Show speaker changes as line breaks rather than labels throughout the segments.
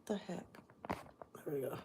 the heck? There we go.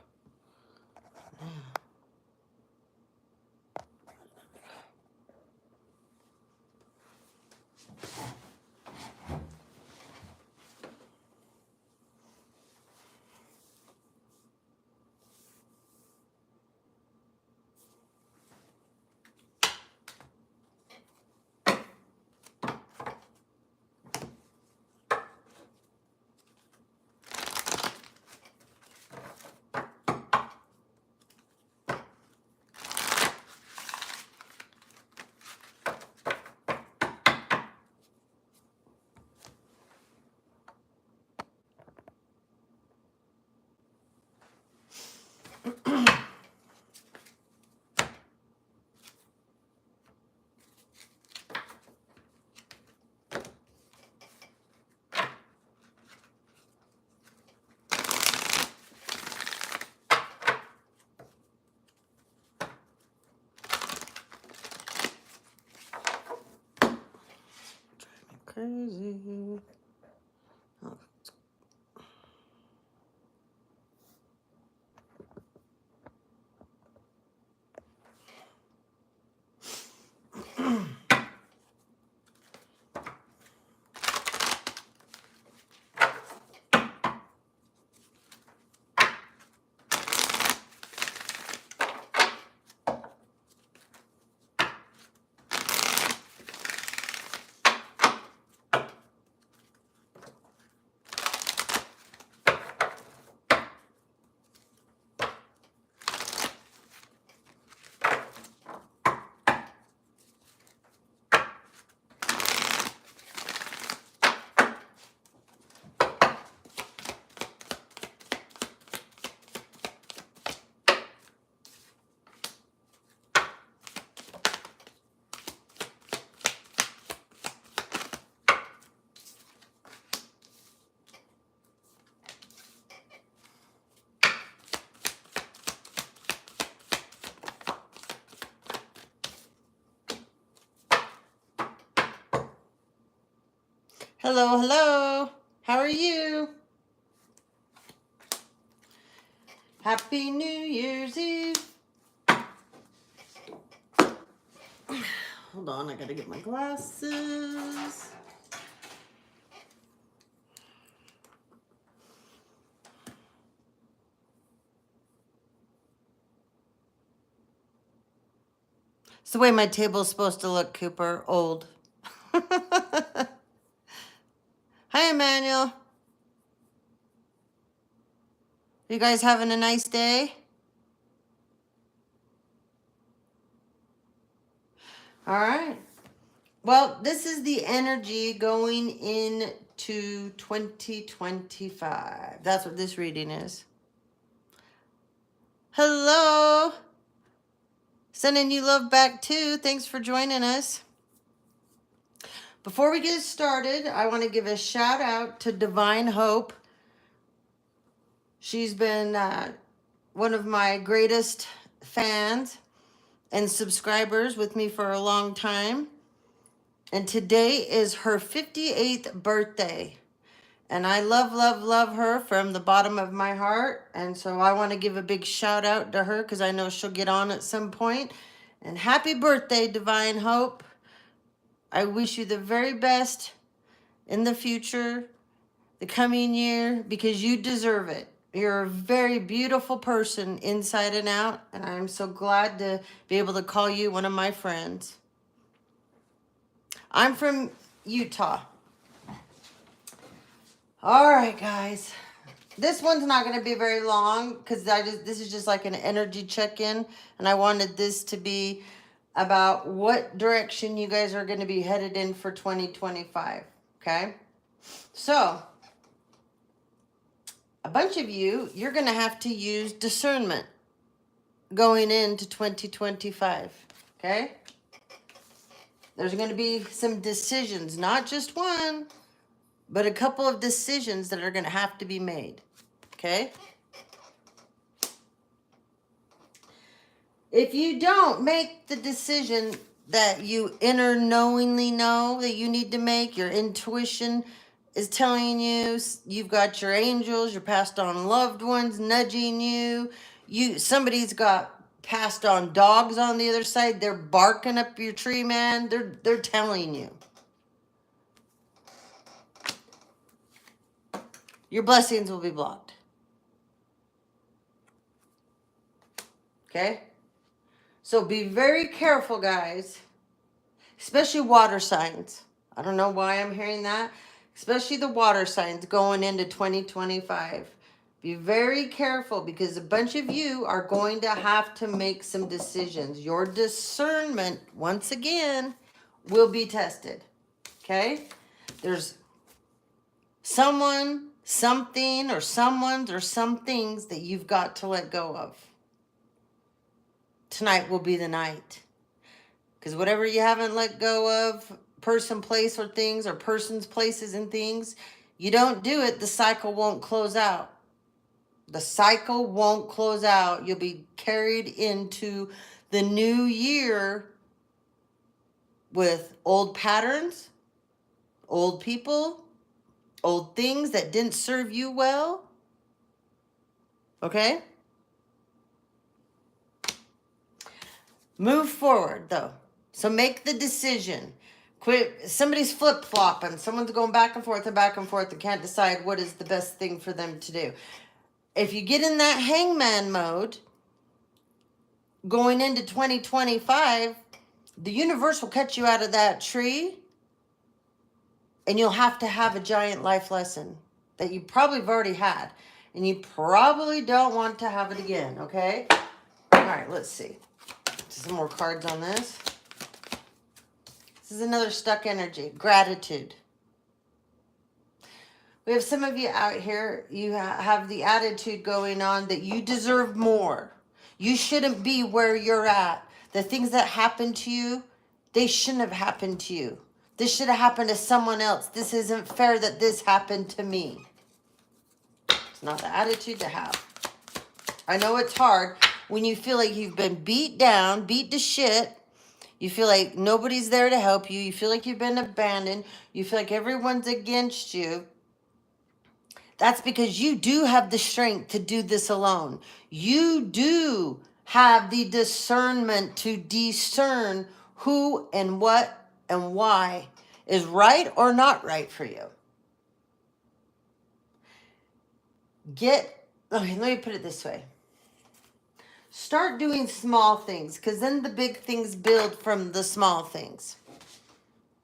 Crazy. Oh. Hello, hello. How are you? Happy New Year's Eve. Hold on, I gotta get my glasses. It's the way my table's supposed to look, Cooper. Old. Hi, Emmanuel. You guys having a nice day? All right. Well, this is the energy going into 2025. That's what this reading is. Hello. Sending you love back too. Thanks for joining us. Before we get started, I want to give a shout out to Divine Hope. She's been one of my greatest fans and subscribers with me for a long time. And today is her 58th birthday. And I love, love, love her from the bottom of my heart. And so I want to give a big shout out to her because I know she'll get on at some point. And happy birthday, Divine Hope. I wish you the very best in the future, the coming year, because you deserve it. You're a very beautiful person inside and out. And I'm so glad to be able to call you one of my friends. I'm from Utah. All right, guys. This one's not going to be very long because this is just like an energy check-in, and I wanted this to be about what direction you guys are going to be headed in for 2025, okay? So, a bunch of you're going to have to use discernment going into 2025, okay? There's going to be some decisions, not just one, but a couple of decisions that are going to have to be made, okay? If you don't make the decision that you inner knowingly know that you need to make, your intuition is telling you, you've got your angels, your passed on loved ones nudging you. Somebody's got passed on dogs on the other side. They're barking up your tree, man. They're telling you. Your blessings will be blocked. Okay? So be very careful, guys. Especially water signs. I don't know why I'm hearing that. Especially the water signs going into 2025. Be very careful because a bunch of you are going to have to make some decisions. Your discernment, once again, will be tested. Okay? There's someone, something, or someone's, or some things that you've got to let go of. Tonight will be the night. Because whatever you haven't let go of, person, place, or things, or persons, places, and things, you don't do it, the cycle won't close out. The cycle won't close out. You'll be carried into the new year with old patterns, old people, old things that didn't serve you well. Okay? Move forward, though. So make the decision. Quit. Somebody's flip-flopping. Someone's going back and forth and can't decide what is the best thing for them to do. If you get in that hangman mode, going into 2025, the universe will cut you out of that tree, and you'll have to have a giant life lesson that you probably have already had, and you probably don't want to have it again, okay? All right, let's see. Some more cards on this. This is another stuck energy. Gratitude. We have some of you out here, you have the attitude going on that you deserve more. You shouldn't be where you're at. The things that happen to you, they shouldn't have happened to you. This should have happened to someone else. This isn't fair that this happened to me. It's not the attitude to have. I know it's hard when you feel like you've been beat down, beat to shit. You feel like nobody's there to help you. You feel like you've been abandoned. You feel like everyone's against you. That's because you do have the strength to do this alone. You do have the discernment to discern who and what and why is right or not right for you. Let me put it this way. Start doing small things, because then the big things build from the small things.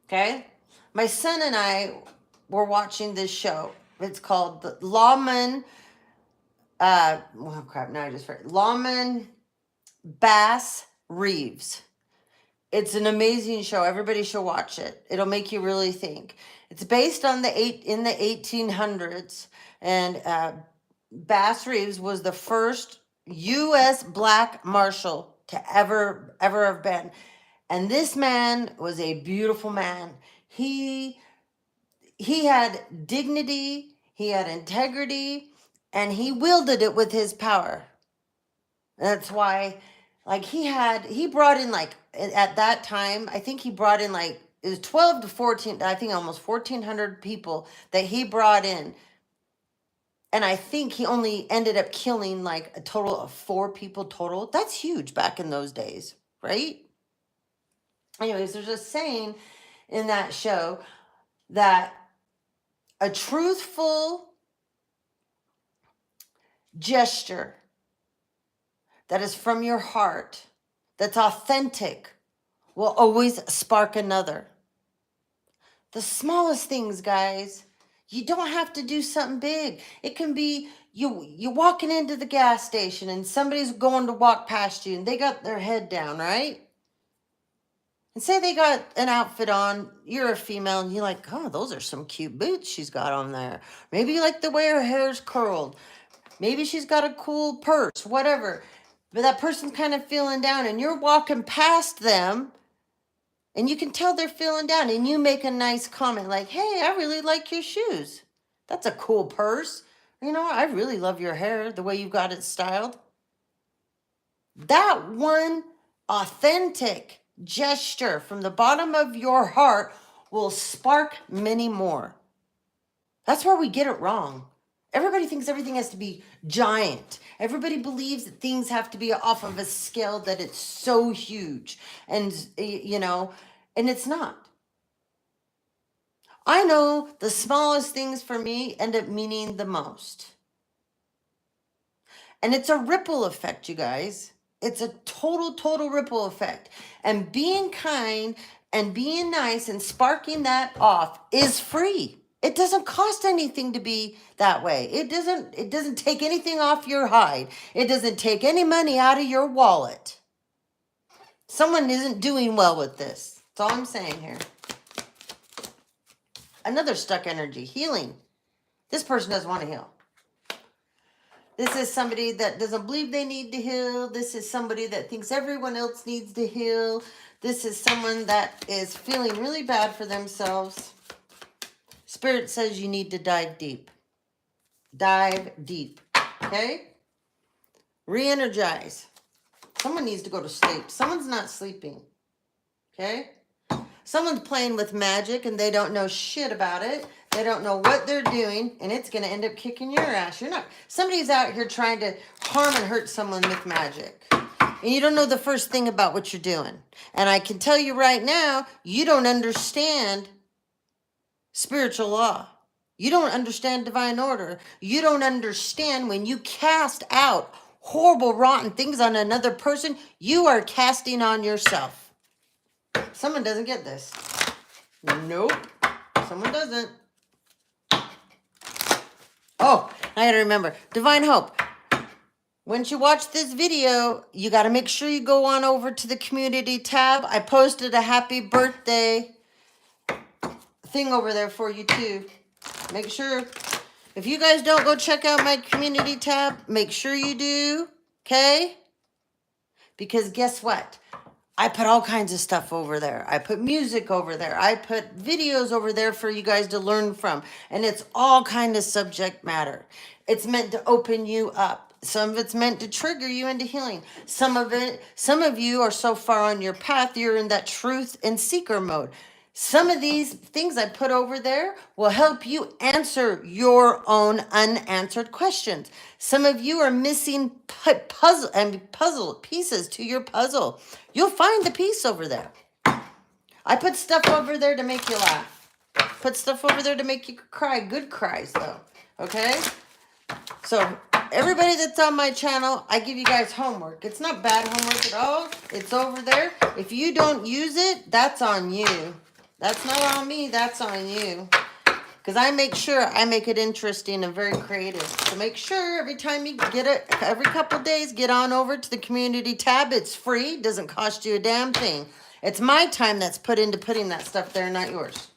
Okay? My son and I were watching this show. It's called the Lawman, Lawman Bass Reeves. It's an amazing show. Everybody should watch it. It'll make you really think. It's based on in the 1800s, and Bass Reeves was the first U.S. black marshal to ever have been. And this man was a beautiful man. He had dignity, he had integrity, and he wielded it with his power. That's why, like, he brought in, like, at that time, I think he brought in, like, it was 12 to 14, I think almost 1,400 people that he brought in. And I think he only ended up killing, like, a total of 4 people total. That's huge back in those days, right? Anyways, there's a saying in that show that a truthful gesture that is from your heart, that's authentic, will always spark another. The smallest things, guys. You don't have to do something big. It can be you walking into the gas station and somebody's going to walk past you and they got their head down, right? And say they got an outfit on, you're a female, and you're like, oh, those are some cute boots she's got on there. Maybe you like the way her hair's curled. Maybe she's got a cool purse, whatever. But that person's kind of feeling down, and you're walking past them, and you can tell they're feeling down, and you make a nice comment like, hey, I really like your shoes. That's a cool purse. I really love your hair, the way you've got it styled. That one authentic gesture from the bottom of your heart will spark many more. That's where we get it wrong. Everybody thinks everything has to be giant. Everybody believes that things have to be off of a scale that it's so huge. And, and it's not. I know the smallest things for me end up meaning the most. And it's a ripple effect, you guys. It's a total ripple effect. And being kind and being nice and sparking that off is free. It doesn't cost anything to be that way. It doesn't take anything off your hide. It doesn't take any money out of your wallet. Someone isn't doing well with this. That's all I'm saying here. Another stuck energy, healing. This person doesn't want to heal. This is somebody that doesn't believe they need to heal. This is somebody that thinks everyone else needs to heal. This is someone that is feeling really bad for themselves. Spirit says you need to dive deep. Dive deep. Okay? Re-energize. Someone needs to go to sleep. Someone's not sleeping. Okay? Someone's playing with magic and they don't know shit about it. They don't know what they're doing, and it's going to end up kicking your ass. Somebody's out here trying to harm and hurt someone with magic. And you don't know the first thing about what you're doing. And I can tell you right now, you don't understand spiritual law. You don't understand divine order. You don't understand when you cast out horrible, rotten things on another person, you are casting on yourself. Someone doesn't get this. Nope. Someone doesn't. Oh, I gotta remember. Divine Hope. Once you watch this video, you gotta make sure you go on over to the community tab. I posted a happy birthday thing over there for you too. Make sure, if you guys don't go check out my community tab, make sure you do, okay? Because guess what? I put all kinds of stuff over there. I put music over there. I put videos over there for you guys to learn from. And it's all kind of subject matter. It's meant to open you up. Some of it's meant to trigger you into healing. Some of you are so far on your path, you're in that truth and seeker mode. Some of these things I put over there will help you answer your own unanswered questions. Some of you are missing puzzle pieces to your puzzle. You'll find the piece over there. I put stuff over there to make you laugh. Put stuff over there to make you cry. Good cries, though. Okay? So, everybody that's on my channel, I give you guys homework. It's not bad homework at all. It's over there. If you don't use it, that's on you. That's not on me. That's on you. Because I make sure I make it interesting and very creative. So make sure every time you get it, every couple of days, get on over to the community tab. It's free. It doesn't cost you a damn thing. It's my time that's put into putting that stuff there, not yours.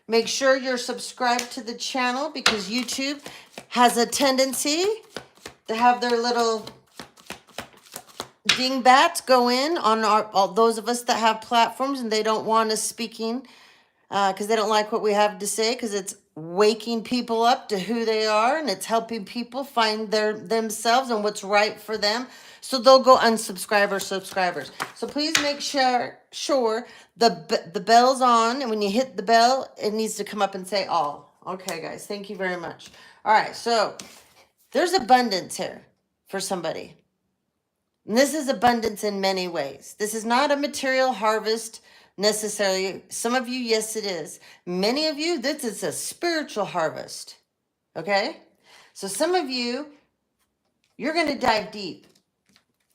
Make sure you're subscribed to the channel because YouTube has a tendency to have their little dingbats go in on all those of us that have platforms and they don't want us speaking because they don't like what we have to say because it's waking people up to who they are and it's helping people find themselves and what's right for them. So they'll go unsubscribe or subscribers. So please make sure the bell's on, and when you hit the bell, it needs to come up and say all. Okay, guys, thank you very much. All right, so there's abundance here for somebody. And this is abundance in many ways. This is not a material harvest necessarily. Some of you, yes, it is. Many of you, this is a spiritual harvest. Okay? So some of you, you're going to dive deep.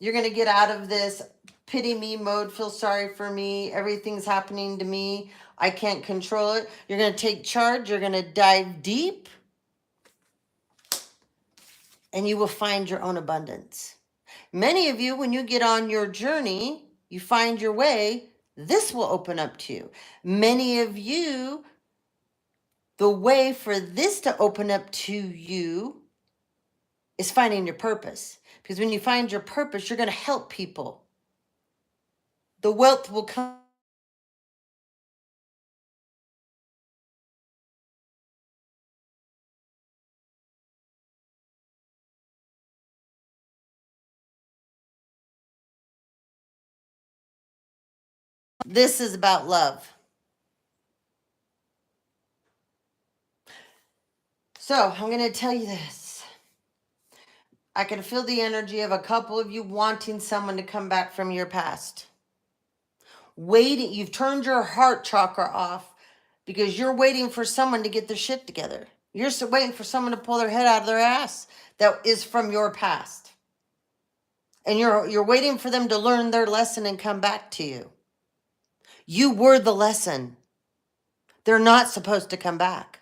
You're going to get out of this pity me mode, feel sorry for me, everything's happening to me, I can't control it. You're going to take charge. You're going to dive deep. And you will find your own abundance. Many of you, when you get on your journey, you find your way, this will open up to you. Many of you, the way for this to open up to you is finding your purpose. Because when you find your purpose, you're going to help people. The wealth will come. This is about love. So I'm going to tell you this. I can feel the energy of a couple of you wanting someone to come back from your past. Waiting, you've turned your heart chakra off because you're waiting for someone to get their shit together. You're waiting for someone to pull their head out of their ass that is from your past. And you're waiting for them to learn their lesson and come back to you. You were the lesson. They're not supposed to come back.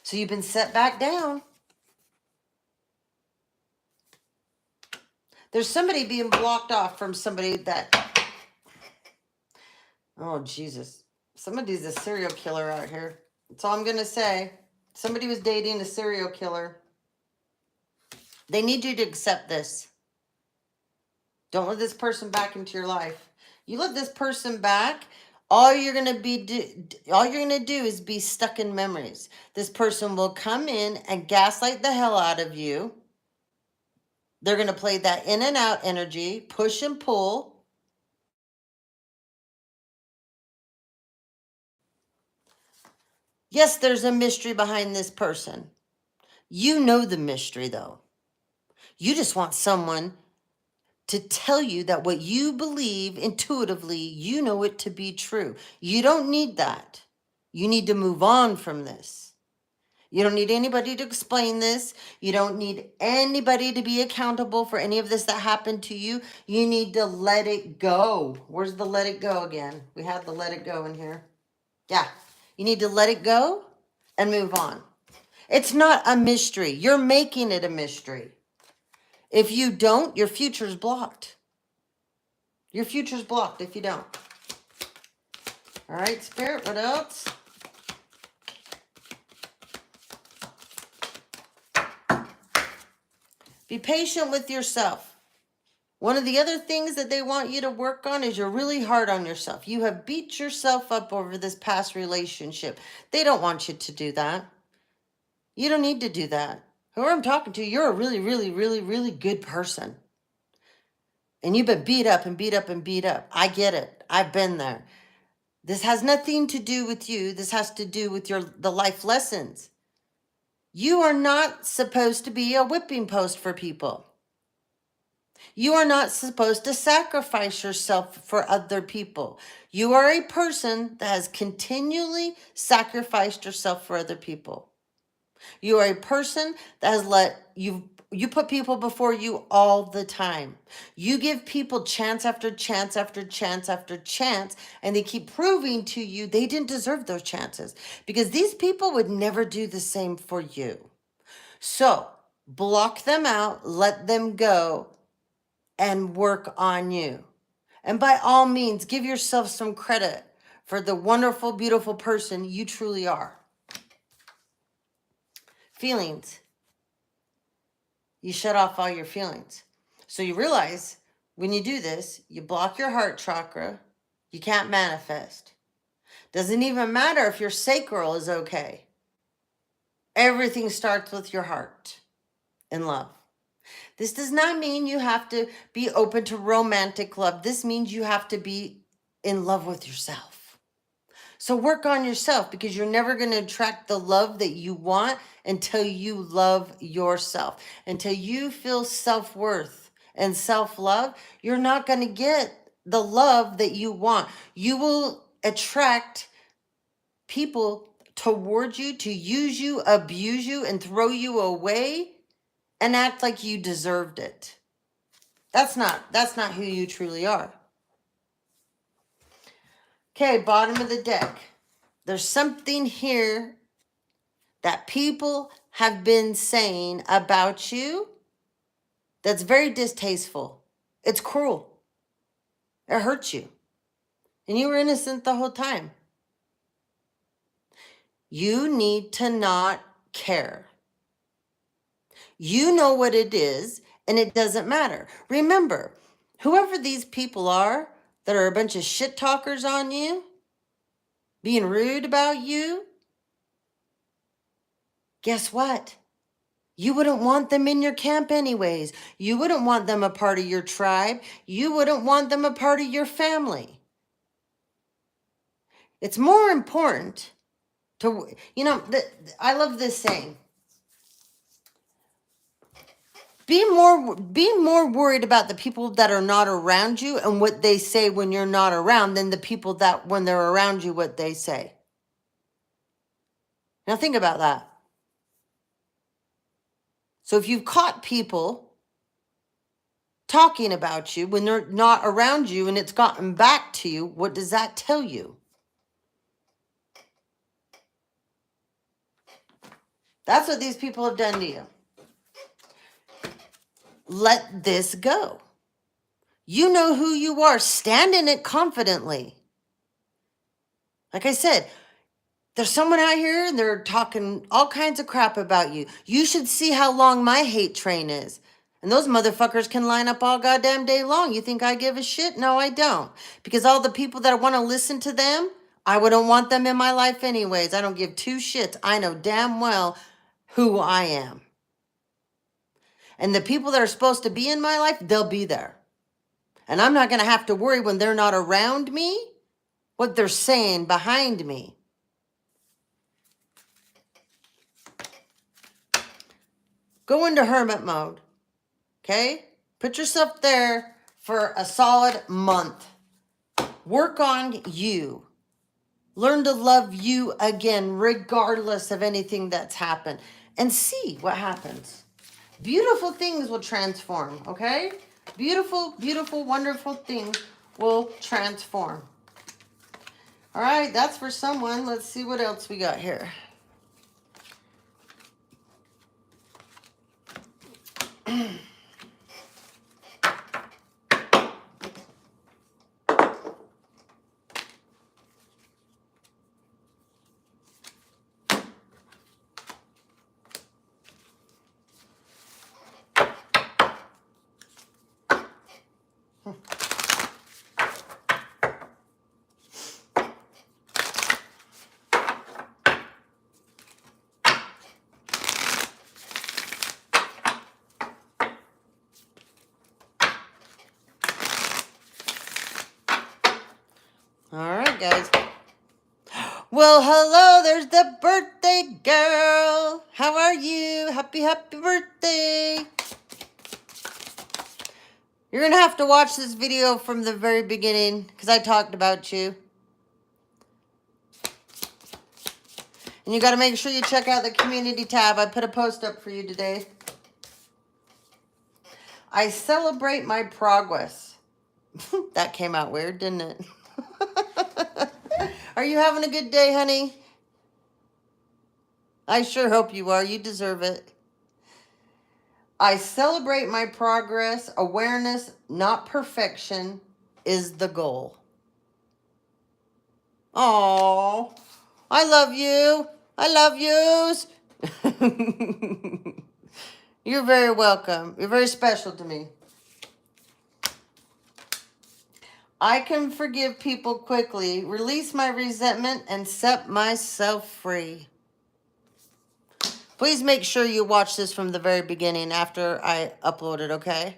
So you've been set back down. There's somebody being blocked off from somebody that, oh, Jesus. Somebody's a serial killer out here. That's all I'm going to say. Somebody was dating a serial killer. They need you to accept this. Don't let this person back into your life. You let this person back, all you're going to do is be stuck in memories. This person will come in and gaslight the hell out of you. They're going to play that in and out energy, push and pull. Yes, there's a mystery behind this person. You know the mystery, though. You just want someone to tell you that what you believe intuitively, you know it to be true. You don't need that. You need to move on from this. You don't need anybody to explain this. You don't need anybody to be accountable for any of this that happened to you. You need to let it go. Where's the let it go again? We had the let it go in here. Yeah. You need to let it go and move on. It's not a mystery. You're making it a mystery. If you don't, your future's blocked. Your future's blocked if you don't. All right, Spirit, what else? Be patient with yourself. One of the other things that they want you to work on is you're really hard on yourself. You have beat yourself up over this past relationship. They don't want you to do that. You don't need to do that. Whoever I'm talking to, you're a really, really, really, really good person. And you've been beat up and beat up and beat up. I get it. I've been there. This has nothing to do with you. This has to do with the life lessons. You are not supposed to be a whipping post for people. You are not supposed to sacrifice yourself for other people. You are a person that has continually sacrificed yourself for other people. You are a person that has you put people before you all the time. You give people chance after chance after chance after chance, and they keep proving to you they didn't deserve those chances because these people would never do the same for you. So block them out, let them go, and work on you. And by all means, give yourself some credit for the wonderful, beautiful person you truly are. Feelings. You shut off all your feelings. So you realize when you do this, you block your heart chakra. You can't manifest. Doesn't even matter if your sacral is okay. Everything starts with your heart and love. This does not mean you have to be open to romantic love. This means you have to be in love with yourself. So work on yourself because you're never going to attract the love that you want until you love yourself. Until you feel self-worth and self-love, you're not going to get the love that you want. You will attract people towards you to use you, abuse you, and throw you away and act like you deserved it. That's not who you truly are. Okay, bottom of the deck. There's something here that people have been saying about you that's very distasteful. It's cruel. It hurts you. And you were innocent the whole time. You need to not care. You know what it is, and it doesn't matter. Remember, whoever these people are that are a bunch of shit talkers on you, being rude about you, guess what? You wouldn't want them in your camp anyways. You wouldn't want them a part of your tribe. You wouldn't want them a part of your family. It's more important I love this saying. Be more worried about the people that are not around you and what they say when you're not around than the people that when they're around you, what they say. Now think about that. So if you've caught people talking about you when they're not around you and it's gotten back to you, what does that tell you? That's what these people have done to you. Let this go. You know who you are. Stand in it confidently. Like I said, there's someone out here and they're talking all kinds of crap about you. You should see how long my hate train is. And those motherfuckers can line up all goddamn day long. You think I give a shit? No, I don't. Because all the people that want to listen to them, I wouldn't want them in my life anyways. I don't give two shits. I know damn well who I am. And the people that are supposed to be in my life, they'll be there. And I'm not going to have to worry when they're not around me what they're saying behind me. Go into hermit mode. Okay? Put yourself there for a solid month. Work on you. Learn to love you again, regardless of anything that's happened. And see what happens. Beautiful things will transform, okay? Beautiful, beautiful, wonderful things will transform. All right, that's for someone. Let's see what else we got here. All right, guys. Well, hello, there's the birthday girl. How are you? Happy, happy birthday. You're going to have to watch this video from the very beginning because I talked about you. And you got to make sure you check out the community tab. I put a post up for you today. I celebrate my progress. That came out weird, didn't it? Are you having a good day, honey? I sure hope you are. You deserve it. I celebrate my progress. Awareness, not perfection, is the goal. Oh, I love you. I love yous. You're very welcome. You're very special to me. I can forgive people quickly, release my resentment, and set myself free. Please make sure you watch this from the very beginning after I upload it, okay?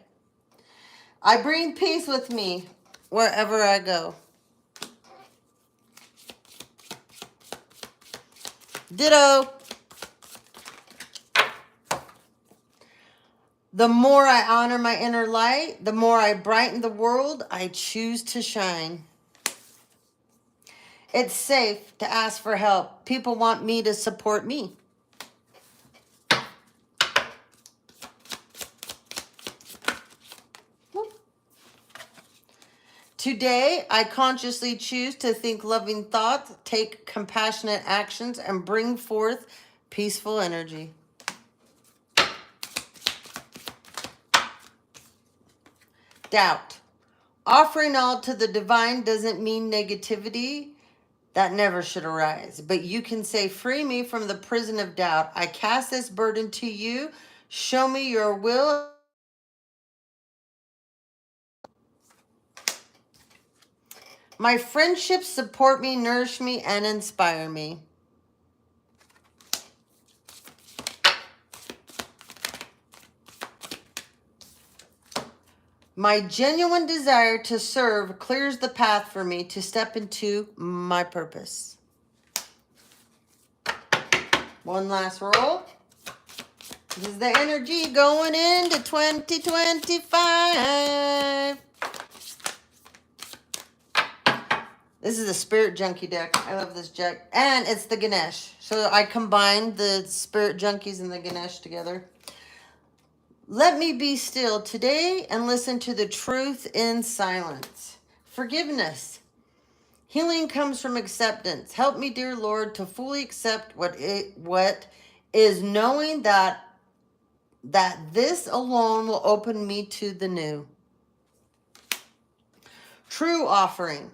I bring peace with me wherever I go. Ditto. The more I honor my inner light, the more I brighten the world I choose to shine. It's safe to ask for help. People want me to support me. Today, I consciously choose to think loving thoughts, take compassionate actions, and bring forth peaceful energy. Doubt. Offering all to the divine doesn't mean negativity. That never should arise. But you can say, free me from the prison of doubt. I cast this burden to you. Show me your will. My friendships support me, nourish me, and inspire me. My genuine desire to serve clears the path for me to step into my purpose. One last roll. This is the energy going into 2025. This is the Spirit Junkie deck. I love this deck. And it's the Ganesh. So I combined the Spirit Junkies and the Ganesh together. Let me be still today and listen to the truth in silence. Forgiveness. Healing comes from acceptance. Help me, dear Lord, to fully accept what is, knowing that this alone will open me to the new. True offering.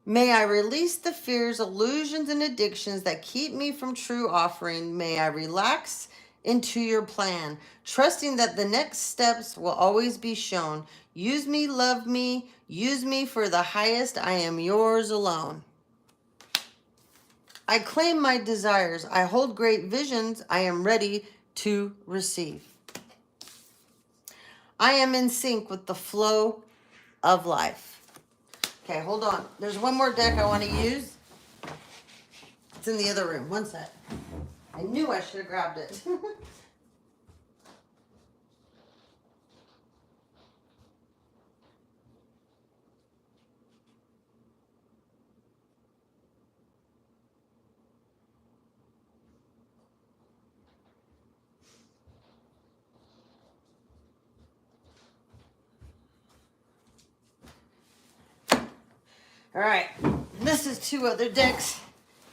May I release the fears, illusions, and addictions that keep me from true offering. May I relax into your plan, trusting that the next steps will always be shown. Use me, love me, use me for the highest. I am yours alone. I claim my desires. I hold great visions. I am ready to receive. I am in sync with the flow of life. Okay, hold on. There's one more deck I want to use. It's in the other room. One sec. I knew I should have grabbed it. All right. This is two other decks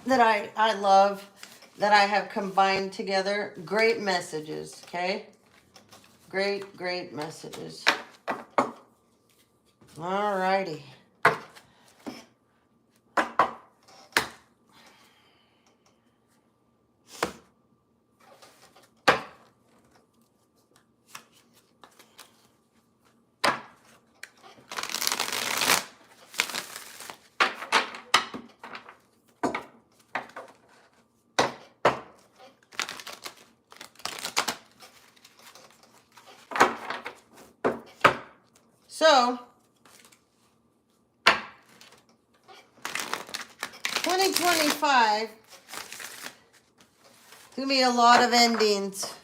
that I love that I have combined together. Great messages, okay? Great messages. All righty. So, 2025, it's going to be a lot of endings.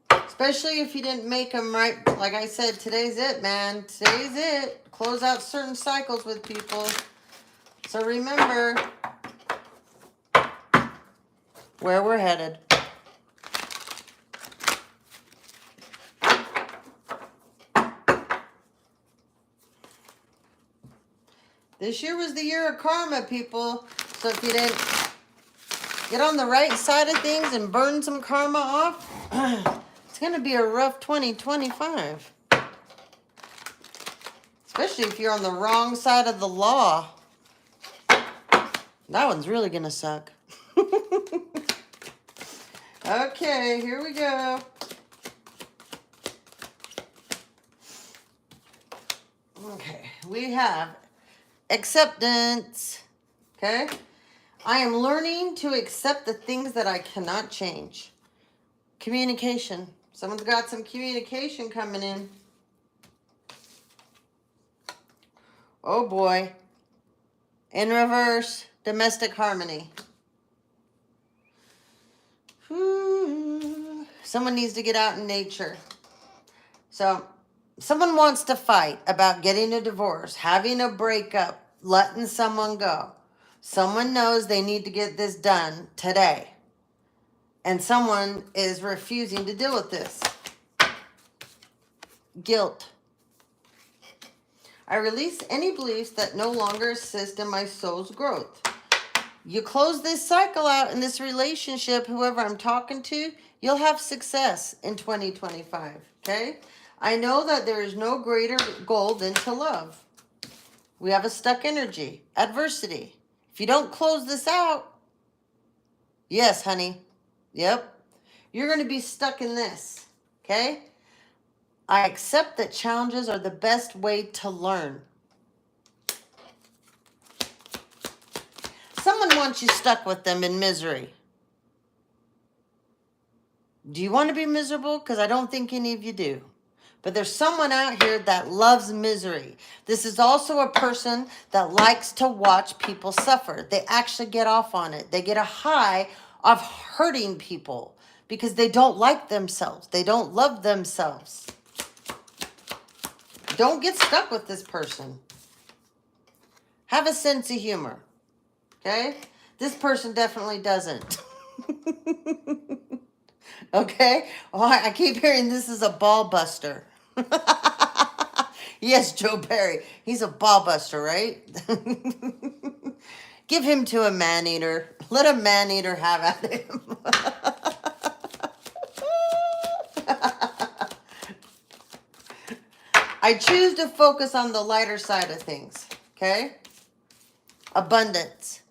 Especially if you didn't make them right. Like I said, today's it, man. Today's it. Close out certain cycles with people. So remember where we're headed. This year was the year of karma, people. So if you didn't get on the right side of things and burn some karma off, it's going to be a rough 2025. Especially if you're on the wrong side of the law. That one's really going to suck. Okay, here we go. Okay, we have acceptance. Okay? I am learning to accept the things that I cannot change. Communication. Someone's got some communication coming in. Oh boy. In reverse, domestic harmony. Someone needs to get out in nature. So, someone wants to fight about getting a divorce, having a breakup, letting someone go. Someone knows they need to get this done today. And someone is refusing to deal with this. Guilt. I release any beliefs that no longer assist in my soul's growth. You close this cycle out in this relationship, whoever I'm talking to, you'll have success in 2025, okay? I know that there is no greater goal than to love. We have a stuck energy, adversity. If you don't close this out, yes, honey, yep, you're going to be stuck in this, okay? I accept that challenges are the best way to learn. Someone wants you stuck with them in misery. Do you want to be miserable? Because I don't think any of you do. But there's someone out here that loves misery. This is also a person that likes to watch people suffer. They actually get off on it. They get a high of hurting people because they don't like themselves. They don't love themselves. Don't get stuck with this person. Have a sense of humor. Okay? This person definitely doesn't. Okay? Oh, I keep hearing this is a ball buster. Yes, Joe Perry. He's a ball buster, right? Give him to a man-eater. Let a man-eater have at him. I choose to focus on the lighter side of things. Okay? Abundance.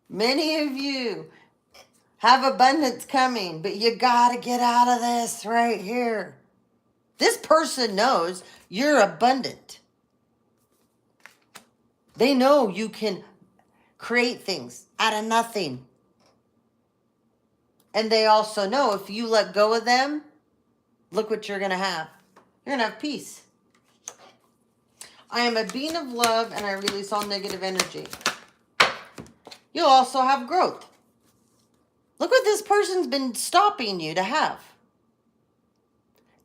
Many of you have abundance coming, but you gotta get out of this right here. This person knows you're abundant. They know you can create things out of nothing. And they also know if you let go of them, look what you're gonna have. You're gonna have peace. I am a being of love and I release all negative energy. You'll also have growth. Look what this person's been stopping you to have.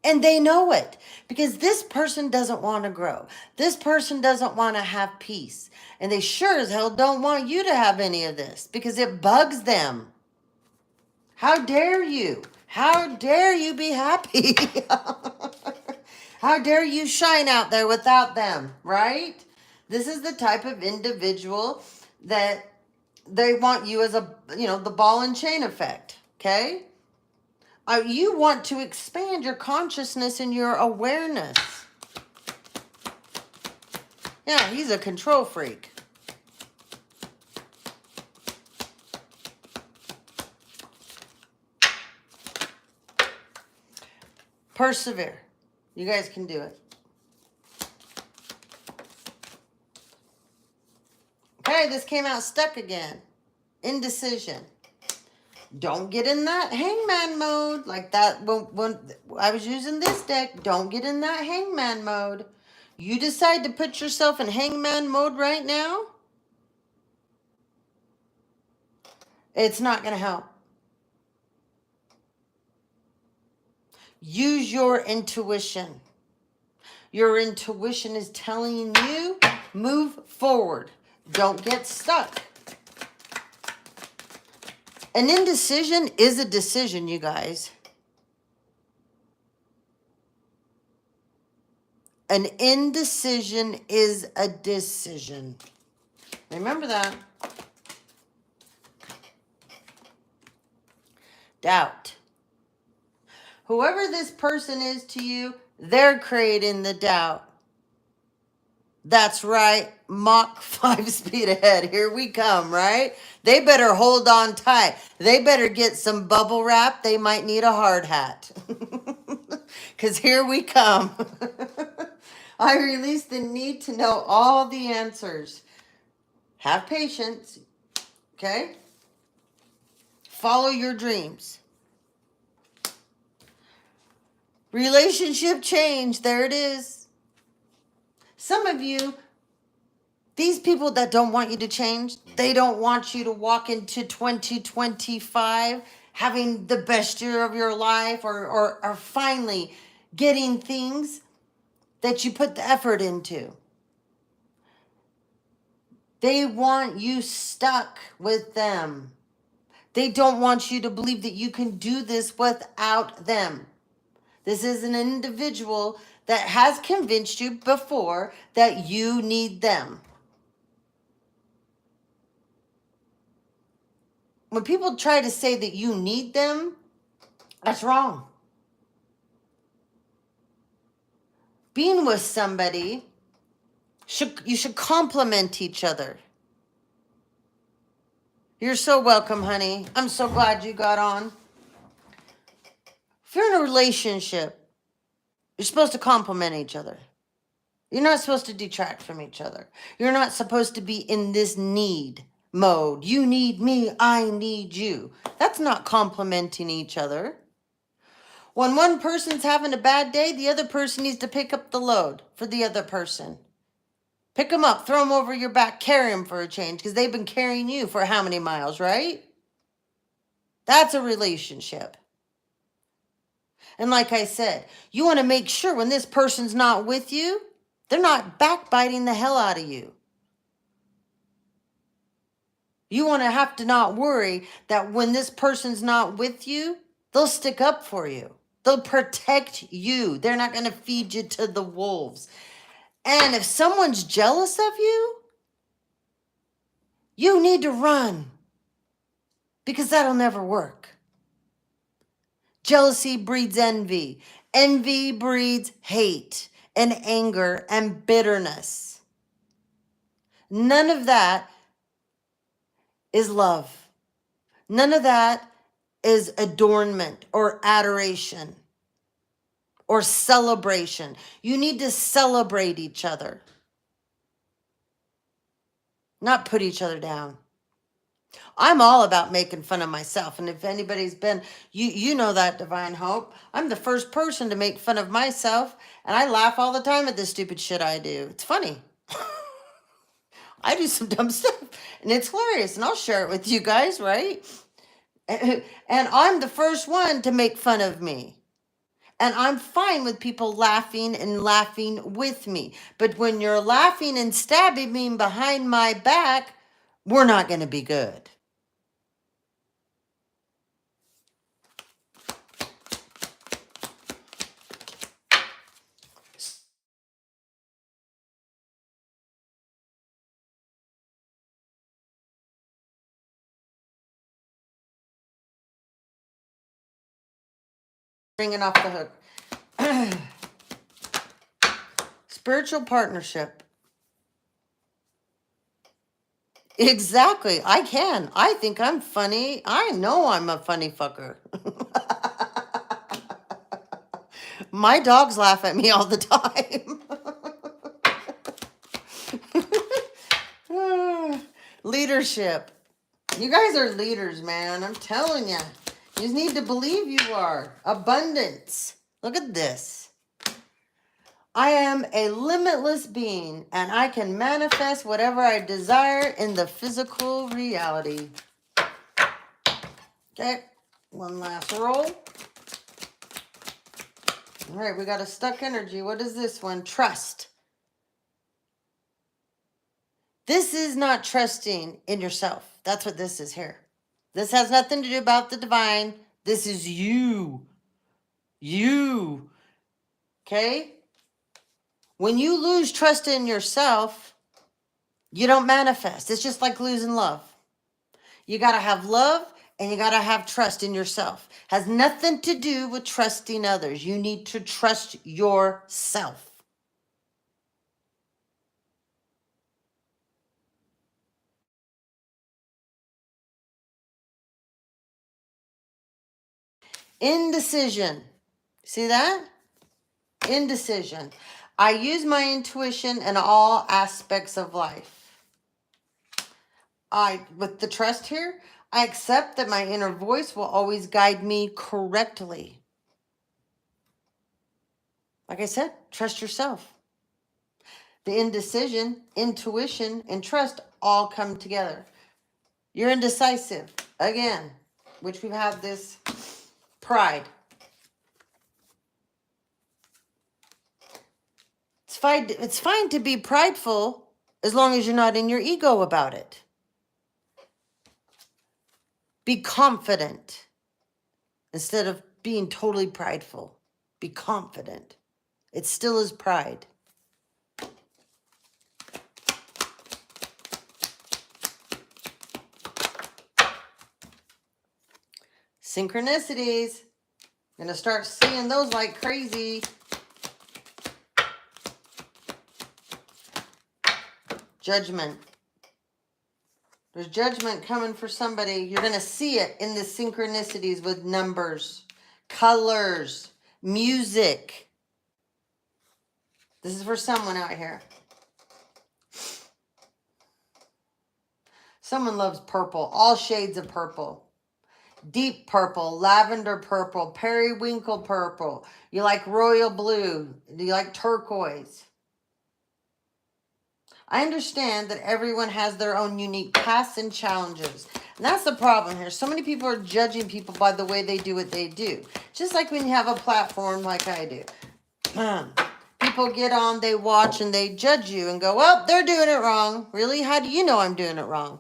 And they know it because this person doesn't want to grow. This person doesn't want to have peace. And they sure as hell don't want you to have any of this because it bugs them. How dare you? How dare you be happy? How dare you shine out there without them, right? This is the type of individual that they want you as a, the ball and chain effect, okay? You want to expand your consciousness and your awareness. Yeah, he's a control freak. Persevere. You guys can do it. Okay, this came out stuck again. Indecision. Don't get in that hangman mode like that when I was using this deck. Don't get in that hangman mode. You decide to put yourself in hangman mode right now, it's not going to help. Use your intuition. Your intuition is telling you, move forward. Don't get stuck. An indecision is a decision, you guys. An indecision is a decision. Remember that. Doubt. Whoever this person is to you, they're creating the doubt. That's right. Mach 5 speed ahead. Here we come, right? They better hold on tight. They better get some bubble wrap. They might need a hard hat. Because here we come. I release the need to know all the answers. Have patience. Okay? Follow your dreams. Relationship change. There it is. Some of you, these people that don't want you to change, they don't want you to walk into 2025 having the best year of your life or finally getting things that you put the effort into. They want you stuck with them. They don't want you to believe that you can do this without them. This is an individual that has convinced you before that you need them. When people try to say that you need them, that's wrong. Being with somebody, you should complement each other. You're so welcome, honey. I'm so glad you got on. If you're in a relationship, you're supposed to complement each other. You're not supposed to detract from each other. You're not supposed to be in this need mode. You need me, I need you. That's not complementing each other. When one person's having a bad day, the other person needs to pick up the load for the other person. Pick them up, throw them over your back, carry them for a change, because they've been carrying you for how many miles, right? That's a relationship. And like I said, you want to make sure when this person's not with you, they're not backbiting the hell out of you. You want to have to not worry that when this person's not with you, they'll stick up for you. They'll protect you. They're not going to feed you to the wolves. And if someone's jealous of you, you need to run because that'll never work. Jealousy breeds envy. Envy breeds hate and anger and bitterness. None of that is love. None of that is adornment or adoration or celebration. You need to celebrate each other, not put each other down. I'm all about making fun of myself. And if anybody's been, you know that, Divine Hope. I'm the first person to make fun of myself. And I laugh all the time at the stupid shit I do. It's funny. I do some dumb stuff. And it's hilarious. And I'll share it with you guys, right? And I'm the first one to make fun of me. And I'm fine with people laughing and laughing with me. But when you're laughing and stabbing me behind my back, we're not going to be good. Bringing off the hook. Spiritual partnership. Exactly. I can. I think I'm funny. I know I'm a funny fucker. My dogs laugh at me all the time. Leadership. You guys are leaders, man. I'm telling you. You just need to believe you are. Abundance. Look at this. I am a limitless being, and I can manifest whatever I desire in the physical reality. Okay, one last roll. All right, we got a stuck energy. What is this one? Trust. This is not trusting in yourself. That's what this is here. This has nothing to do about the divine. This is you. You. Okay? When you lose trust in yourself, you don't manifest. It's just like losing love. You got to have love and you got to have trust in yourself. Has nothing to do with trusting others. You need to trust yourself. Indecision. See that? Indecision. I use my intuition in all aspects of life. With the trust here, I accept that my inner voice will always guide me correctly. Like I said, trust yourself. The indecision, intuition, and trust all come together. You're indecisive, again, which we've had this pride. It's fine to be prideful as long as you're not in your ego about it. Be confident instead of being totally prideful. Be confident. It still is pride. Synchronicities. I'm going to start seeing those like crazy. Judgment. There's judgment coming for somebody. You're going to see it in the synchronicities with numbers, colors, music. This is for someone out here. Someone loves purple, all shades of purple. Deep purple, lavender purple, periwinkle purple. You like royal blue. Do you like turquoise? I understand that everyone has their own unique paths and challenges. And that's the problem here. So many people are judging people by the way they do what they do. Just like when you have a platform like I do. People get on, they watch, and they judge you and go, well, they're doing it wrong. Really? How do you know I'm doing it wrong?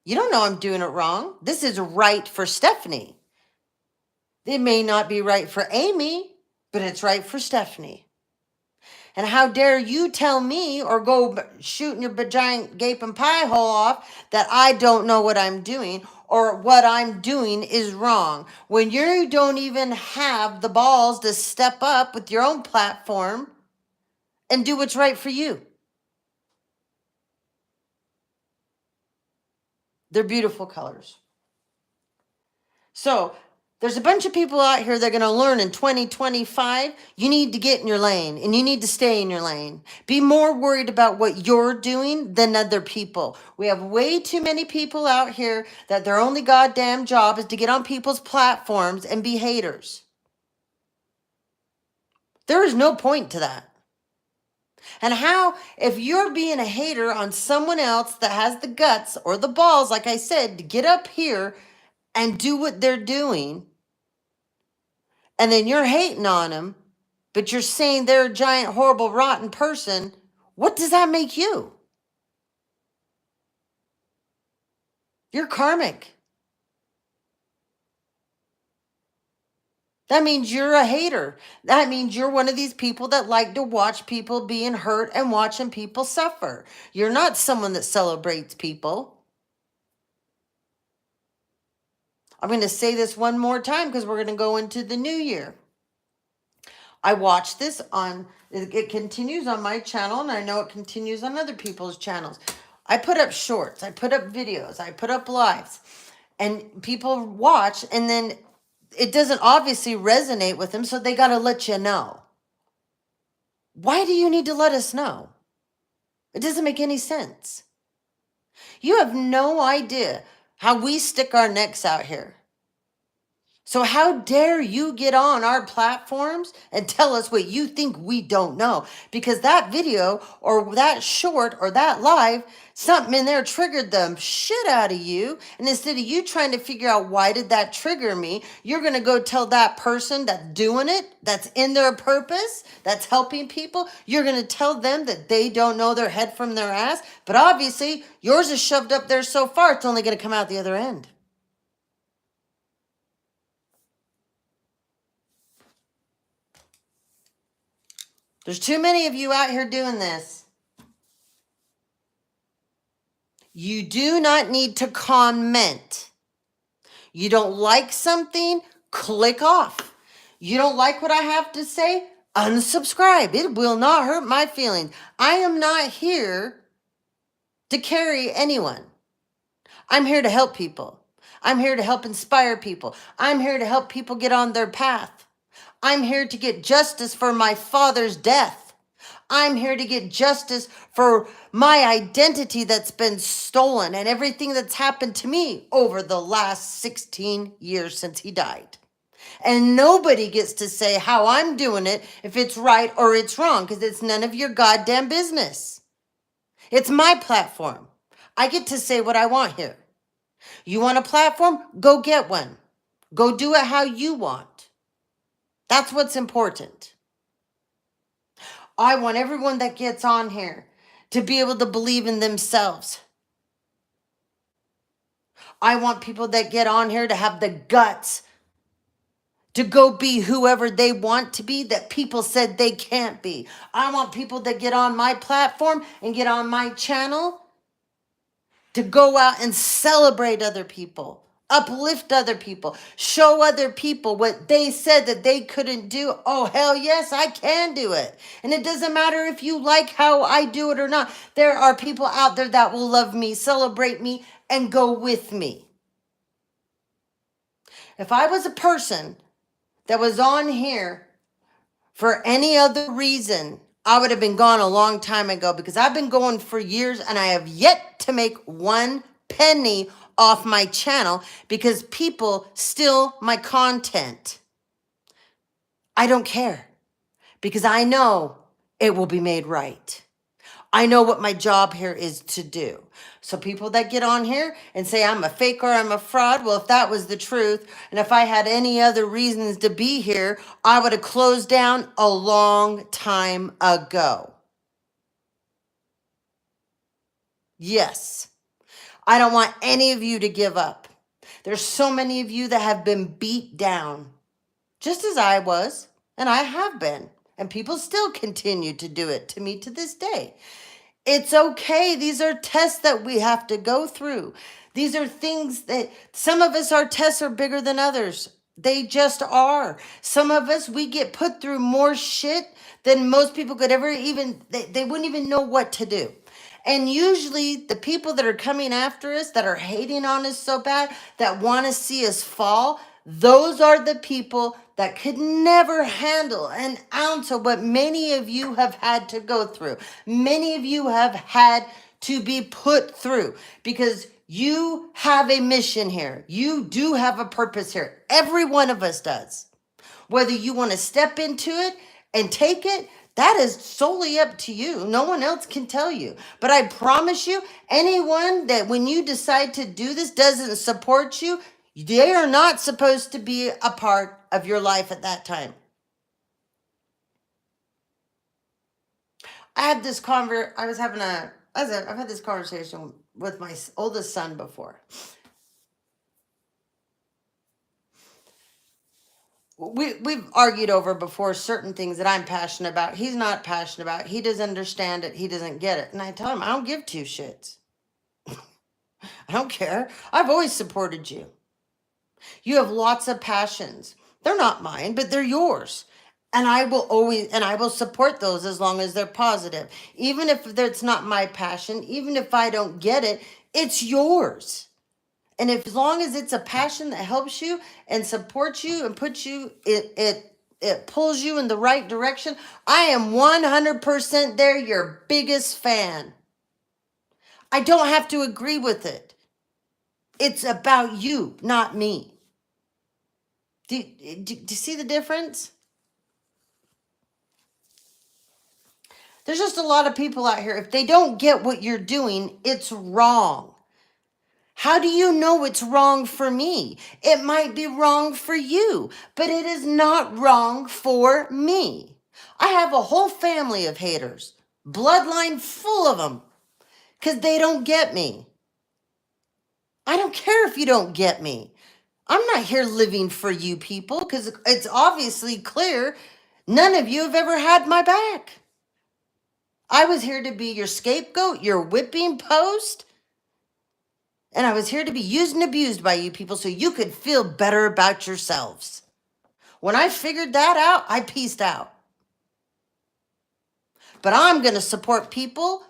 You don't know I'm doing it wrong. This is right for Stephanie. It may not be right for Amy, but it's right for Stephanie. And how dare you tell me or go shooting your giant gaping pie hole off that I don't know what I'm doing or what I'm doing is wrong when you don't even have the balls to step up with your own platform and do what's right for you. They're beautiful colors. So there's a bunch of people out here that are going to learn in 2025. You need to get in your lane and you need to stay in your lane. Be more worried about what you're doing than other people. We have way too many people out here that their only goddamn job is to get on people's platforms and be haters. There is no point to that. And how, if you're being a hater on someone else that has the guts or the balls, like I said, to get up here and do what they're doing, and then you're hating on them, but you're saying they're a giant, horrible, rotten person, what does that make you? You're karmic. That means you're a hater. That means you're one of these people that like to watch people being hurt and watching people suffer. You're not someone that celebrates people. I'm going to say this one more time because we're going to go into the new year. I watch this on, it continues on my channel, and I know it continues on other people's channels. I put up shorts, I put up videos, I put up lives, and people watch, and then it doesn't obviously resonate with them, so they got to let you know. Why do you need to let us know? It doesn't make any sense. You have no idea how we stick our necks out here. So how dare you get on our platforms and tell us what you think we don't know? Because that video or that short or that live, something in there triggered the shit out of you. And instead of you trying to figure out why did that trigger me, you're going to go tell that person that's doing it, that's in their purpose, that's helping people. You're going to tell them that they don't know their head from their ass. But obviously yours is shoved up there so far, it's only going to come out the other end. There's too many of you out here doing this. You do not need to comment. You don't like something, click off. You don't like what I have to say, unsubscribe. It will not hurt my feelings. I am not here to carry anyone. I'm here to help people. I'm here to help inspire people. I'm here to help people get on their path. I'm here to get justice for my father's death. I'm here to get justice for my identity that's been stolen and everything that's happened to me over the last 16 years since he died. And nobody gets to say how I'm doing it, if it's right or it's wrong, because it's none of your goddamn business. It's my platform. I get to say what I want here. You want a platform? Go get one. Go do it how you want. That's what's important. I want everyone that gets on here to be able to believe in themselves. I want people that get on here to have the guts to go be whoever they want to be that people said they can't be. I want people that get on my platform and get on my channel to go out and celebrate other people, uplift other people, show other people what they said that they couldn't do. Oh, hell yes, I can do it. And it doesn't matter if you like how I do it or not. There are people out there that will love me, celebrate me, and go with me. If I was a person that was on here for any other reason, I would have been gone a long time ago, because I've been going for years and I have yet to make one penny off my channel because people steal my content. I don't care, because I know it will be made right. I know what my job here is to do. So people that get on here and say I'm a fake or I'm a fraud, well, if that was the truth, and if I had any other reasons to be here, I would have closed down a long time ago. Yes, I don't want any of you to give up. There's so many of you that have been beat down, just as I was, and I have been, and people still continue to do it to me to this day. It's okay. These are tests that we have to go through. These are things that some of us, our tests are bigger than others. They just are. Some of us, we get put through more shit than most people could ever even, they wouldn't even know what to do. And usually the people that are coming after us, that are hating on us so bad, that want to see us fall, those are the people that could never handle an ounce of what many of you have had to go through. Many of you have had to be put through because you have a mission here. You do have a purpose here. Every one of us does. Whether you want to step into it and take it, that is solely up to you. No one else can tell you. But I promise you, anyone that when you decide to do this doesn't support you, they are not supposed to be a part of your life at that time. I had this I've had this conversation with my oldest son before. We've argued over before certain things that I'm passionate about. He's not passionate about. He doesn't understand it. He doesn't get it. And I tell him, I don't give two shits. I don't care. I've always supported you. You have lots of passions. They're not mine, but they're yours. And I will support those as long as they're positive. Even if it's not my passion, even if I don't get it, it's yours. And if, as long as it's a passion that helps you and supports you and puts you, it pulls you in the right direction, I am 100% there, your biggest fan. I don't have to agree with it. It's about you, not me. Do you see the difference? There's just a lot of people out here, if they don't get what you're doing, it's wrong. How do you know it's wrong for me? It might be wrong for you, but it is not wrong for me. I have a whole family of haters, bloodline full of them, because they don't get me. I don't care if you don't get me. I'm not here living for you people, because it's obviously clear none of you have ever had my back. I was here to be your scapegoat, your whipping post. And I was here to be used and abused by you people so you could feel better about yourselves. When I figured that out, I peaced out. But I'm going to support people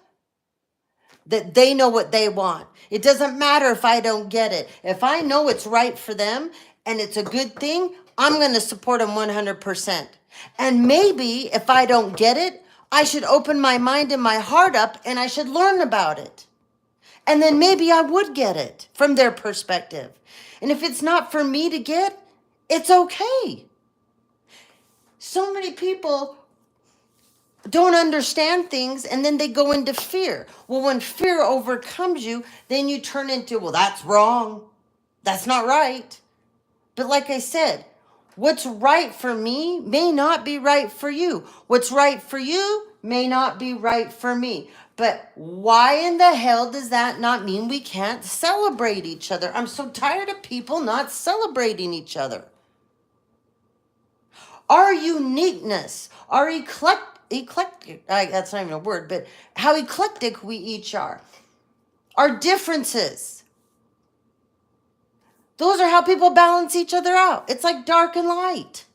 that they know what they want. It doesn't matter if I don't get it. If I know it's right for them and it's a good thing, I'm going to support them 100%. And maybe if I don't get it, I should open my mind and my heart up and I should learn about it. And then maybe I would get it from their perspective. And if it's not for me to get, it's okay. So many people don't understand things and then they go into fear. Well, when fear overcomes you, then you turn into, well, that's wrong. That's not right. But like I said, what's right for me may not be right for you. What's right for you may not be right for me. But why in the hell does that not mean we can't celebrate each other? I'm so tired of people not celebrating each other. Our uniqueness, our eclectic, that's not even a word, but how eclectic we each are. Our differences. Those are how people balance each other out. It's like dark and light.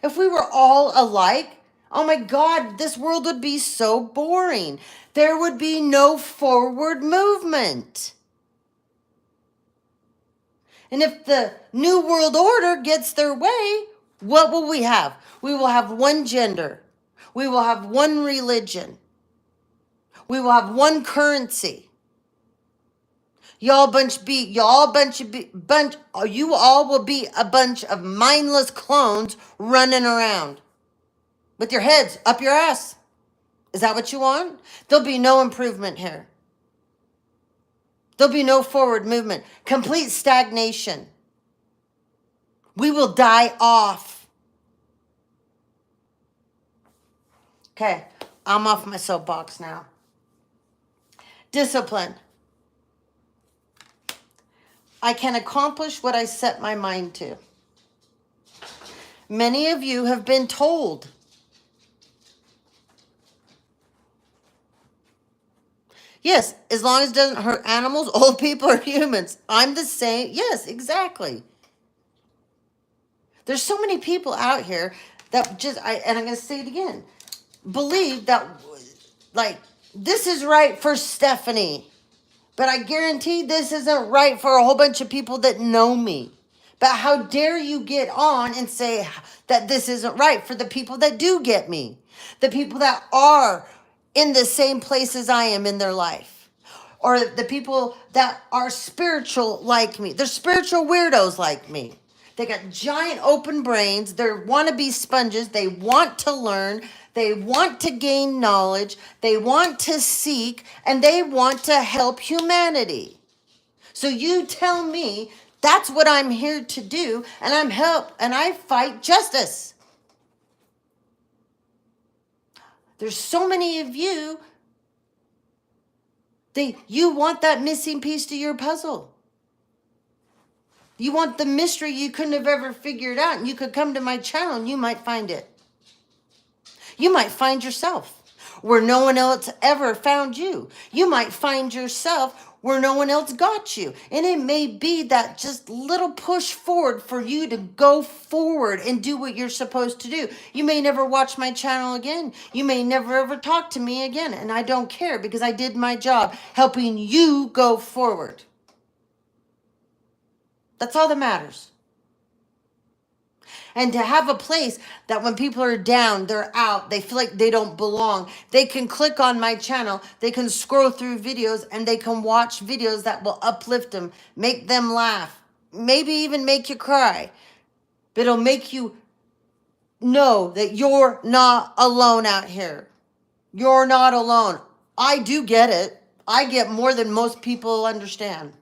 If we were all alike, oh my God, this world would be so boring. There would be no forward movement. And if the New World Order gets their way, what will we have? We will have one gender. We will have one religion. We will have one currency. You all will be a bunch of mindless clones running around with your heads up your ass. Is that what you want? There'll be no improvement here. There'll be no forward movement. Complete stagnation. We will die off. Okay, I'm off my soapbox now. Discipline. I can accomplish what I set my mind to. Many of you have been told. Yes, as long as it doesn't hurt animals, old people, or humans. I'm the same. Yes, exactly. There's so many people out here that just, and I'm going to say it again, believe that, like, this is right for Stephanie. But I guarantee this isn't right for a whole bunch of people that know me. But how dare you get on and say that this isn't right for the people that do get me? The people that are in the same place as I am in their life. Or the people that are spiritual like me. They're spiritual weirdos like me. They got giant open brains. They're wannabe sponges. They want to learn. They want to gain knowledge. They want to seek. And they want to help humanity. So you tell me that's what I'm here to do. And I fight justice. There's so many of you. You want that missing piece to your puzzle. You want the mystery you couldn't have ever figured out, and you could come to my channel and you might find it. You might find yourself where no one else ever found you. You might find yourself where no one else got you. And it may be that just little push forward for you to go forward and do what you're supposed to do. You may never watch my channel again. You may never ever talk to me again. And I don't care, because I did my job helping you go forward. That's all that matters. And to have a place that when people are down, they're out, they feel like they don't belong, they can click on my channel, they can scroll through videos, and they can watch videos that will uplift them, make them laugh, maybe even make you cry. But it'll make you know that you're not alone out here. You're not alone. I do get it. I get more than most people understand.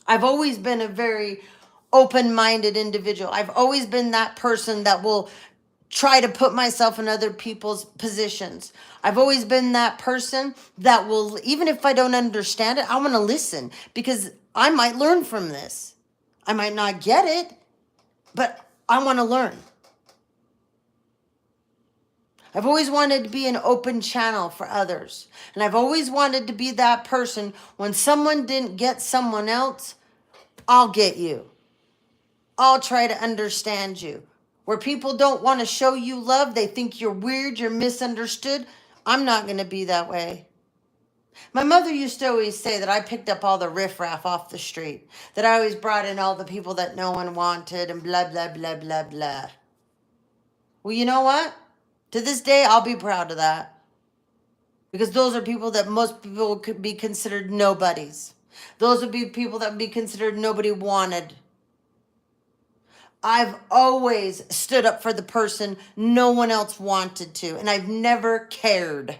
I've always been a very open-minded individual. I've always been that person that will try to put myself in other people's positions. I've always been that person that will, even if I don't understand it, I want to listen, because I might learn from this. I might not get it, but I want to learn. I've always wanted to be an open channel for others. And I've always wanted to be that person, when someone didn't get someone else, I'll get you. I'll try to understand you. Where people don't want to show you love, they think you're weird, you're misunderstood. I'm not going to be that way. My mother used to always say that I picked up all the riffraff off the street, that I always brought in all the people that no one wanted, and blah, blah, blah, blah, blah. Well, you know what? To this day, I'll be proud of that. Because those are people that most people could be considered nobodies. Those would be people that would be considered nobody wanted. I've always stood up for the person no one else wanted to, and I've never cared.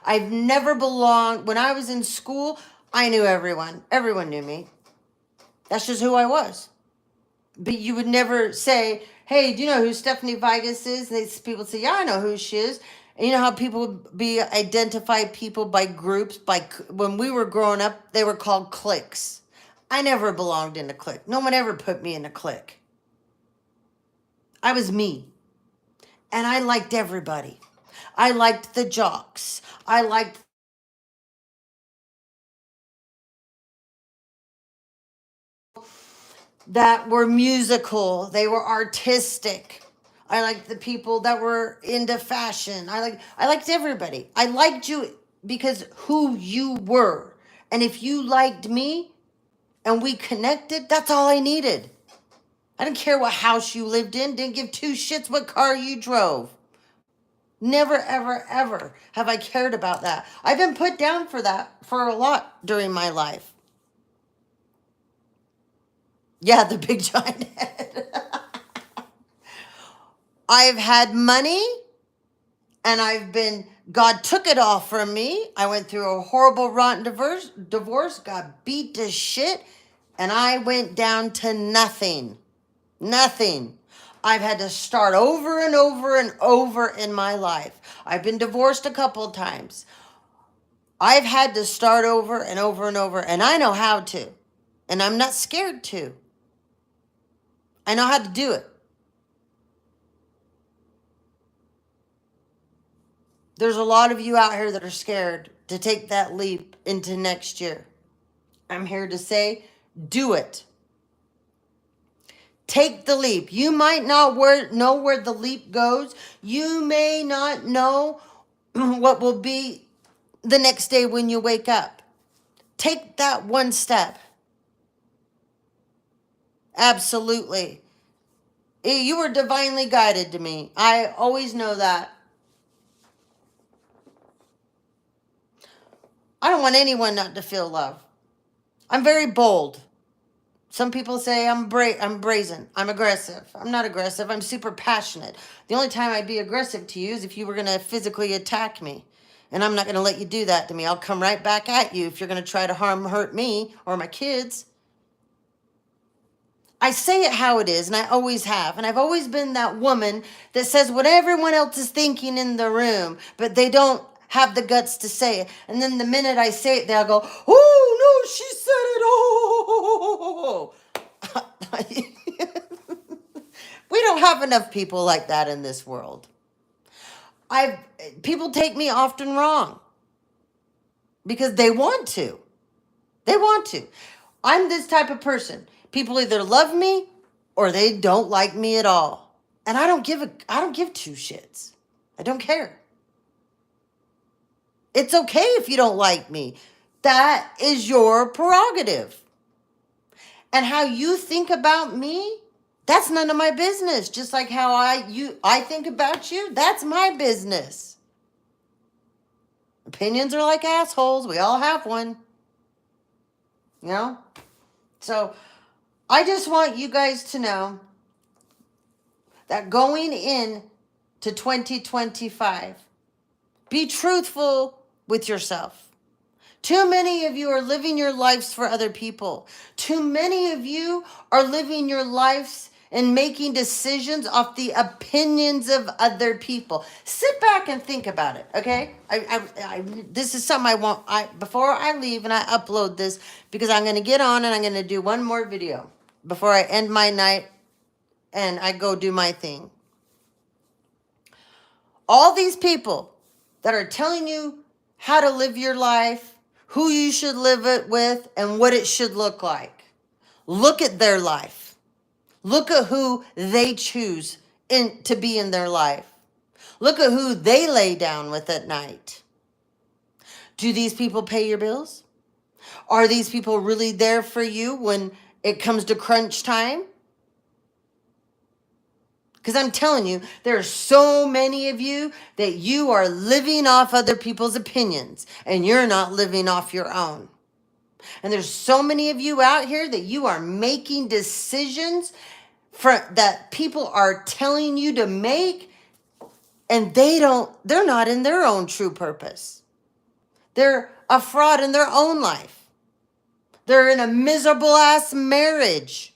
I've never belonged. When I was in school, I knew everyone. Everyone knew me. That's just who I was. But you would never say, hey, do you know who Stephanie-vigos is? And people say, yeah, I know who she is. And you know how people identify people by groups? When we were growing up, they were called cliques. I never belonged in a clique. No one ever put me in a clique. I was me. And I liked everybody. I liked the jocks. I liked that were musical. They were artistic. I liked the people that were into fashion. I liked everybody. I liked you because who you were. And if you liked me and we connected, that's all I needed. I didn't care what house you lived in. Didn't give two shits what car you drove. Never, ever, ever have I cared about that. I've been put down for that for a lot during my life. Yeah, the big giant head. I've had money And God took it all from me. I went through a horrible, rotten divorce, got beat to shit, and I went down to nothing. Nothing. I've had to start over and over and over in my life. I've been divorced a couple of times. I've had to start over and over and over, and I know how to. And I'm not scared to. I know how to do it. There's a lot of you out here that are scared to take that leap into next year. I'm here to say, do it. Take the leap. You might not know where the leap goes. You may not know what will be the next day when you wake up. Take that one step. Absolutely. You were divinely guided to me. I always know that. I don't want anyone not to feel love. I'm very bold. Some people say I'm brazen. I'm aggressive. I'm not aggressive. I'm super passionate. The only time I'd be aggressive to you is if you were going to physically attack me. And I'm not going to let you do that to me. I'll come right back at you if you're going to try to hurt me or my kids. I say it how it is, and I always have. And I've always been that woman that says what everyone else is thinking in the room, but they don't have the guts to say it. And then the minute I say it, they'll go, oh, no, she said it. Oh. We don't have enough people like that in this world. People take me often wrong because they want to. They want to. I'm this type of person. People either love me or they don't like me at all. And I don't give two shits. I don't care. It's okay if you don't like me. That is your prerogative. And how you think about me, that's none of my business. Just like how I think about you, that's my business. Opinions are like assholes. We all have one. You know? So I just want you guys to know that going in to 2025, be truthful with yourself. Too many of you are living your lives for other people. Too many of you are living your lives and making decisions off the opinions of other people. Sit back and think about it, okay? This is something I want. Before I leave and I upload this, because I'm going to get on and I'm going to do one more video before I end my night and I go do my thing. All these people that are telling you how to live your life, who you should live it with, and what it should look like. Look at their life. Look at who they choose to be in their life. Look at who they lay down with at night. Do these people pay your bills? Are these people really there for you when it comes to crunch time? Because I'm telling you, there are so many of you that you are living off other people's opinions and you're not living off your own. And there's so many of you out here that you are making decisions that people are telling you to make, and they're not in their own true purpose. They're a fraud in their own life. They're in a miserable ass marriage.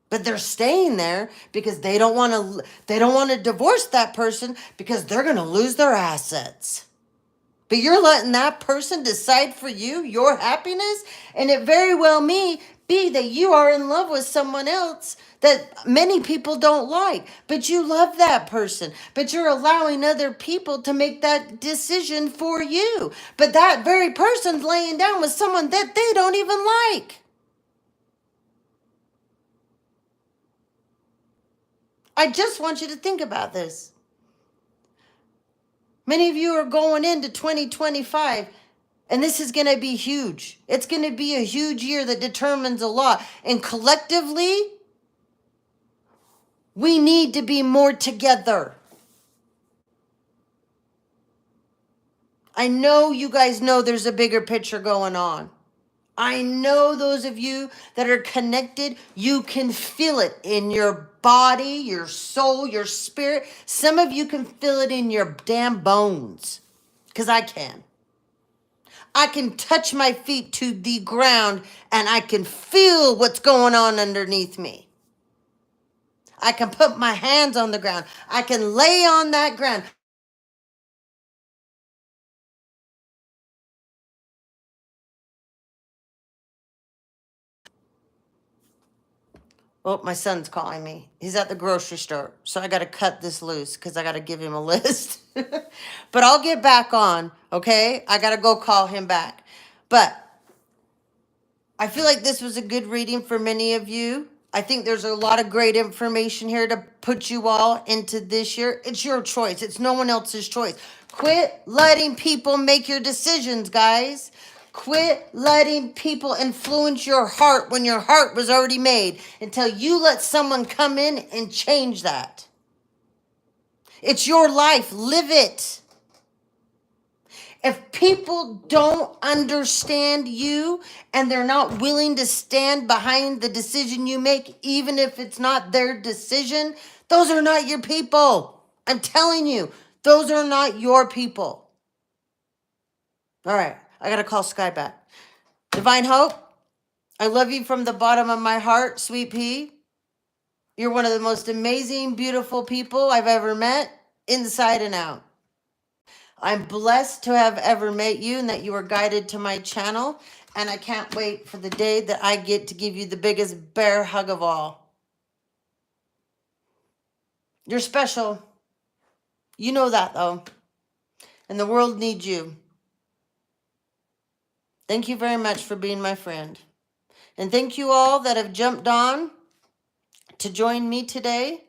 But they're staying there because they don't want to divorce that person because they're going to lose their assets. But you're letting that person decide for you, your happiness, and it very well may be that you are in love with someone else that many people don't like, but you love that person, but you're allowing other people to make that decision for you. But that very person's laying down with someone that they don't even like. I just want you to think about this. Many of you are going into 2025, and this is going to be huge. It's going to be a huge year that determines a lot. And collectively, we need to be more together. I know you guys know there's a bigger picture going on. I know those of you that are connected, you can feel it in your body, your soul, your spirit. Some of you can feel it in your damn bones, because I can. I can touch my feet to the ground and I can feel what's going on underneath me. I can put my hands on the ground. I can lay on that ground. Oh, my son's calling me. He's at the grocery store. So I got to cut this loose because I got to give him a list. But I'll get back on, okay? I got to go call him back. But I feel like this was a good reading for many of you. I think there's a lot of great information here to put you all into this year. It's your choice. It's no one else's choice. Quit letting people make your decisions, guys. Quit letting people influence your heart when your heart was already made until you let someone come in and change that. It's your life. Live it. If people don't understand you and they're not willing to stand behind the decision you make, even if it's not their decision, those are not your people. I'm telling you, those are not your people. All right, I got to call Sky back. Divine Hope, I love you from the bottom of my heart, sweet pea. You're one of the most amazing, beautiful people I've ever met, inside and out. I'm blessed to have ever met you and that you were guided to my channel. And I can't wait for the day that I get to give you the biggest bear hug of all. You're special. You know that, though. And the world needs you. Thank you very much for being my friend. And thank you all that have jumped on to join me today.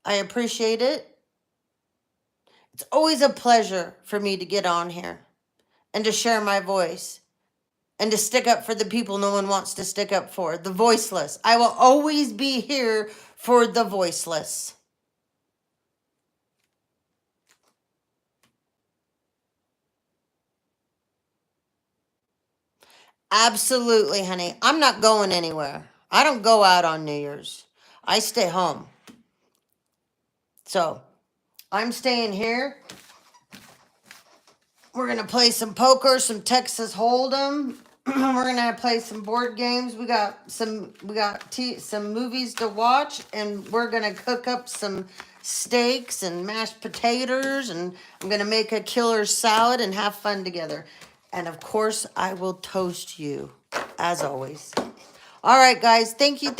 I appreciate it. It's always a pleasure for me to get on here and to share my voice and to stick up for the people no one wants to stick up for, the voiceless. I will always be here for the voiceless. Absolutely, honey. I'm not going anywhere. I don't go out on New Year's. I stay home. So I'm staying here. We're going to play some poker, some Texas Hold'em. We're going to play some board games. We got some movies to watch, and we're going to cook up some steaks and mashed potatoes, and I'm going to make a killer salad and have fun together. And of course, I will toast you as always. All right, guys. Thank you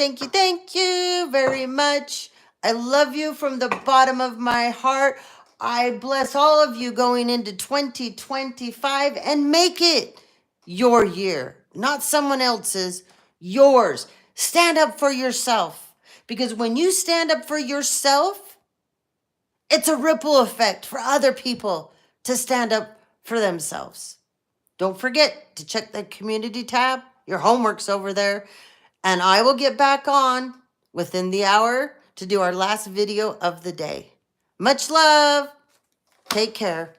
very much. I love you from the bottom of my heart. I bless all of you going into 2025 and make it your year, not someone else's, yours. Stand up for yourself, because when you stand up for yourself, it's a ripple effect for other people to stand up for themselves. Don't forget to check the community tab. Your homework's over there. And I will get back on within the hour to do our last video of the day. Much love. Take care.